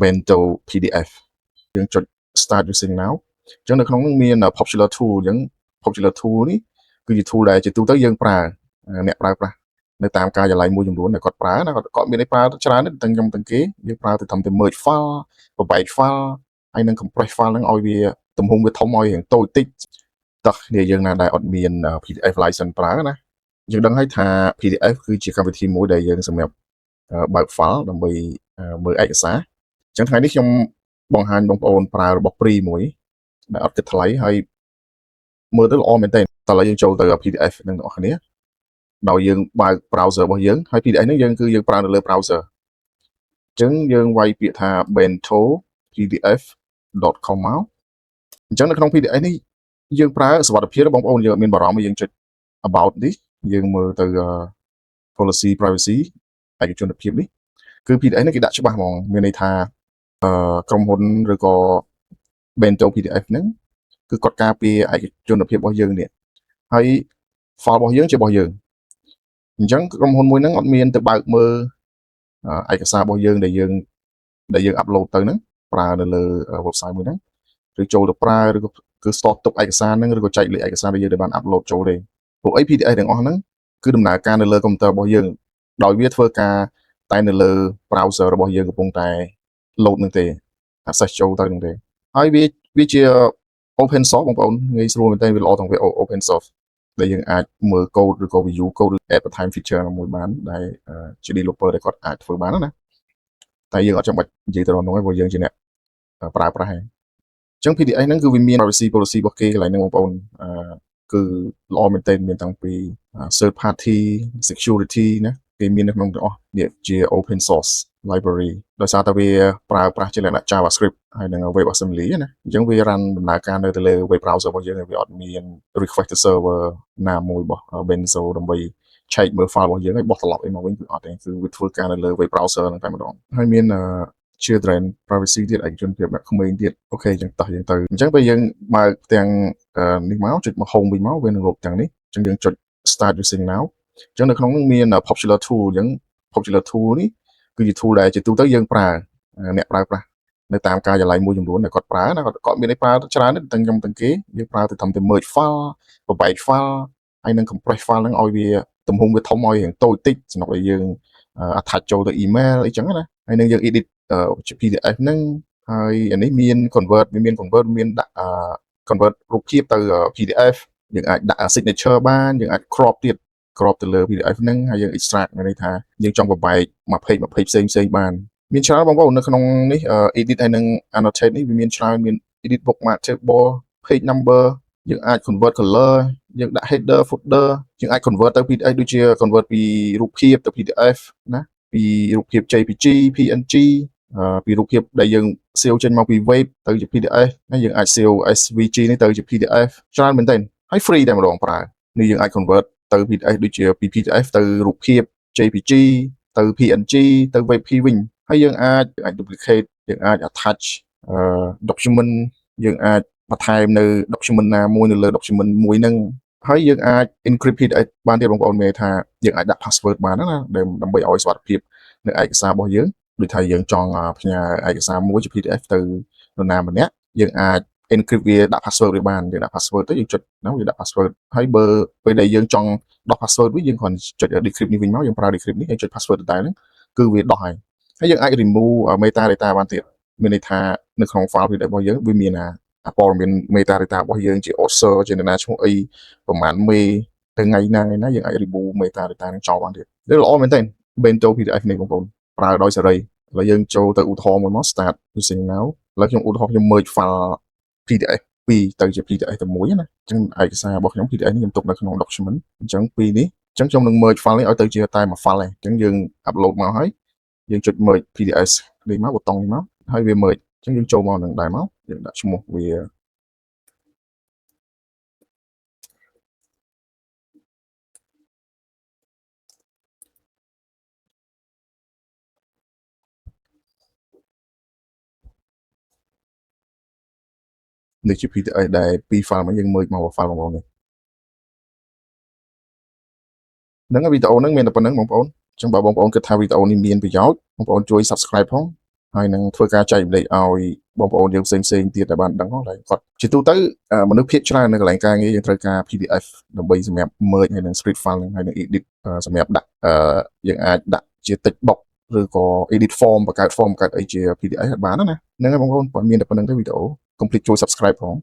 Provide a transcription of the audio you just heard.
bento PDF យើងចុច start using now អញ្ចឹងនៅក្នុងនោះមាន popular tool អញ្ចឹង popular tool នេះគឺជា tool ដែលជាទូទៅយើងប្រើអ្នកប្រើប្រាស់នៅតាមការិយាល័យមួយចំនួនដែលគាត់ប្រើណាគាត់មានប្រើច្រើនទាំងខ្ញុំទាំងគេយើងប្រើទៅត្រឹមតែ merge file បបែក file ហើយនឹង compress file ហ្នឹងឲ្យវាទំហំវាធំឲ្យរៀងតូចតិចតោះគ្នាយើងណាដែលអត់មាន PDF license ប្រើណាយើងដឹងហើយថា PDF គឺជាកម្មវិធីមួយដែលយើងសម្រាប់បើក file ដើម្បីមើលឯកសារអញ្ចឹងថ្ងៃនេះខ្ញុំបង្ហាញបងប្អូនប្រើរបស់ free មួយដែលអត់គិតថ្លៃហើយមើលទៅល្អមែនទែនតើឥឡូវយើងចូលទៅ PDF នឹងបងប្អូនគ្នាដោយយើងបើក browser របស់យើងហើយ PDF ហ្នឹងយើងប្រើនៅលើ browser អញ្ចឹងយើងវាយពាក្យថា bento pdf.com មកអញ្ចឹងនៅក្នុង PDF នេះយើងប្រើសុវត្ថិភាពបងប្អូនយើងអត់មានបារម្ភយើងចុច about នេះយើងមើលទៅ policy privacy ឯកជនភាពនេះគឺ PDF នេះគេដាក់ច្បាស់ហ្មងមានន័យថាក្រុមហ៊ុនឬក៏ bento PDF ហ្នឹងគឺគាត់ការពារឯកជនភាពរបស់យើងនេះហើយ file របស់យើងជារបស់យើងអញ្ចឹងក្រុមហ៊ុនមួយហ្នឹងអត់មានទៅបើកមើលឯកសាររបស់យើងដែលយើង upload ទៅហ្នឹងប្រើនៅលើ website មួយហ្នឹងឬចូលទៅប្រើឬក៏គឺ store ទុកឯកសារហ្នឹងឬក៏ចែកលេខឯកសារដែលយើងបាន upload ចូលទេពួក PDF ទាំងអស់ហ្នឹងគឺដំណើរការនៅលើ computer របស់យើងដោយវាធ្វើការតែនៅលើ browser របស់យើងកំពុងតែ load នឹងទេ access ចូលទៅនឹងទេហើយវាជា open source បងប្អូនងាយស្រួលមែនតើវាល្អទាំងវា open source ដែលយើងអាចមើល code ឬក៏ view code ឬ add បន្ថែម feature មួយបានដែលជា developer ដែលគាត់អាចធ្វើបានណាតែយើងអត់ចាំបាច់និយាយទៅដល់នោះទេព្រោះយើងជាអ្នកប្រើប្រាស់ហើយអញ្ចឹង PDF ហ្នឹងគឺវាមាន privacy policy របស់គេកន្លែងហ្នឹងបងប្អូនគឺល្អមែនទែនមានតាំងពី third party security ណាគេមាននៅក្នុងទាំងអស់នេះជា open source library ដោយសារតែវាប្រើប្រាស់ជាលក្ខណៈ JavaScript ហើយនឹង Web Assembly ណាអញ្ចឹងវា run ដំណើរការនៅលើ web browser របស់យើងវាអត់មាន request to server ណាមួយរបស់ Benzo ដើម្បីឆែកមើល file របស់យើងហើយបោះត្រឡប់អីមកវិញគឺអត់ទេគឺវាធ្វើការនៅលើ web browser ហ្នឹងតែម្ដងហើយមានchildren privacy ទៀតឯកជនភាពអ្នកក្មេងទៀតអូខេយើងតោះយើងទៅអញ្ចឹងពេលយើងបើកទាំងនេះមកចុចមក home វិញមកវានឹងលុបទាំងនេះអញ្ចឹងយើងចុច start using now អញ្ចឹងនៅក្នុងនោះមាន popular tool អញ្ចឹង popular tool នេះគឺជា tool ដែលជាទូទៅយើងប្រើអ្នកប្រើប្រាស់នៅតាមការិយាល័យមួយចំនួនដែលគាត់ប្រើណាគាត់មានប្រើច្រើនទាំងខ្ញុំទាំងគេយើងប្រើទៅត្រឹមតែ merge file បបែក file ហើយនឹង compress file ហ្នឹងឲ្យវាទំហំវាធំឲ្យរៀងតូចតិចសម្រាប់ឲ្យយើង attach ចូលទៅ email អីចឹងណាហើយនឹងយើង edit PDF ហ្នឹងហើយអានេះមាន convert វាមាន convert មានដាក់convert រូបភាពទៅ PDF យើងអាចដាក់ signature បានយើងអាច crop ទៀត crop ទៅលើ PDF ហ្នឹងហើយយើង extract មានន័យថាយើងចង់បបែកមួយ page ផ្សេងបានមានច្រើនបងប្អូននៅក្នុងនេះ edit ហើយនឹង annotate នេះវាមានច្រើនមាន edit bookmark table page number យើងអាច convert color យើងដាក់ header footer យើងអាច convert ទៅ PDF ដូចជា convert ពីរូបភាពទៅ PDF ណាពីរូបភាព JPG PNG ពីរូបភាពដែលយើង save ចេញមកពី web ទៅជា PDF ហើយយើងអាច save SVG នេះទៅជា PDF ច្រើនមែនទែនហើយ free តែម្ដងប្រើនេះយើងអាច convert ទៅ PDF ដូចជាពី PDF ទៅរូបភាព JPG ទៅ PNG ទៅ WebP វិញហើយយើងអាច duplicate យើងអាច attach document យើងអាចបន្ថែមនៅ document ណាមួយនៅលើ document មួយហ្នឹងហើយយើងអាច encrypt PDF បានទៀតបងប្អូនមានថាយើងអាចដាក់ password បានណាដើម្បីឲ្យសុវត្ថិភាពនៅឯកសាររបស់យើងដូចថាយើងចង់ផ្ញើឯកសារមួយជា PDF ទៅនរណាម្នាក់យើងអាច encrypt វាដាក់ password វាបានយើងដាក់ password ទៅយើងចុចហ្នឹងវាដាក់ password ហើយបើពេលដែលយើងចង់ដោះ password វិញយើងគ្រាន់ចុច decrypt នេះវិញមកយើងប្រើ decrypt នេះហើយចុច password ដដែលហ្នឹងគឺវាដោះហើយយើងអាច remove metadata បានទៀតមានន័យថានៅក្នុង file PDF របស់យើងវាមានព័ត៌មាន metadata របស់យើងជា author ជាអ្នកណាឈ្មោះអីប្រហែលមេថ្ងៃណាយើងអាច remove metadata នឹងចោលបានទៀតវាល្អមែនទែន Bento PDF នេះបងប្អូនប្រើដោយសេរីឥឡូវយើងចូលទៅឧទាហរណ៍មួយមក start using now ឥឡូវខ្ញុំឧទាហរណ៍ខ្ញុំ merge file PDF 2ទៅជា PDF តែមួយណាអញ្ចឹងឯកសាររបស់ខ្ញុំ PDF នេះខ្ញុំទុកនៅក្នុង document អញ្ចឹងពីនេះអញ្ចឹងខ្ញុំនឹង merge file នេះឲ្យទៅជាតែមួយ file ឯងអញ្ចឹងយើង upload មកហើយយើងចុច merge PDF នេះមកប៊ូតុងនេះមកហើយវា merge អញ្ចឹងយើងចូលមកនឹងដែរមកយើងដាក់ឈ្មោះវានេះជា PDF ដែលពីរ file មកយើង merge មក file បងប្អូននេះហ្នឹងវីដេអូហ្នឹងមានតែប៉ុណ្្នឹងបងប្អូនអញ្ចឹងបើបងប្អូនគិតថាវីដេអូនេះមានប្រយោជន៍បងប្អូនជួយ subscribe ផង ហើយនឹងធ្វើការចែករំលែកឲ្យបងប្អូនយើងផ្សេងៗទៀតដែលបានដឹងហ្នឹងហើយគាត់ជាទូទៅមនុស្សភាគច្រើននៅកន្លែងការងារយើងត្រូវការ PDF ដើម្បីសម្រាប់ merge ហើយនឹង street file ហ្នឹងហើយនឹង edit សម្រាប់ដាក់យើងអាចដាក់ជា text box ឬក៏ edit form បង្កើត form បង្កើតអីជា PDF បានណាហ្នឹងហើយបងប្អូនគាត់មានតែប៉ុណ្្នឹងទេវីដេអូ complete ជួយ subscribe ផង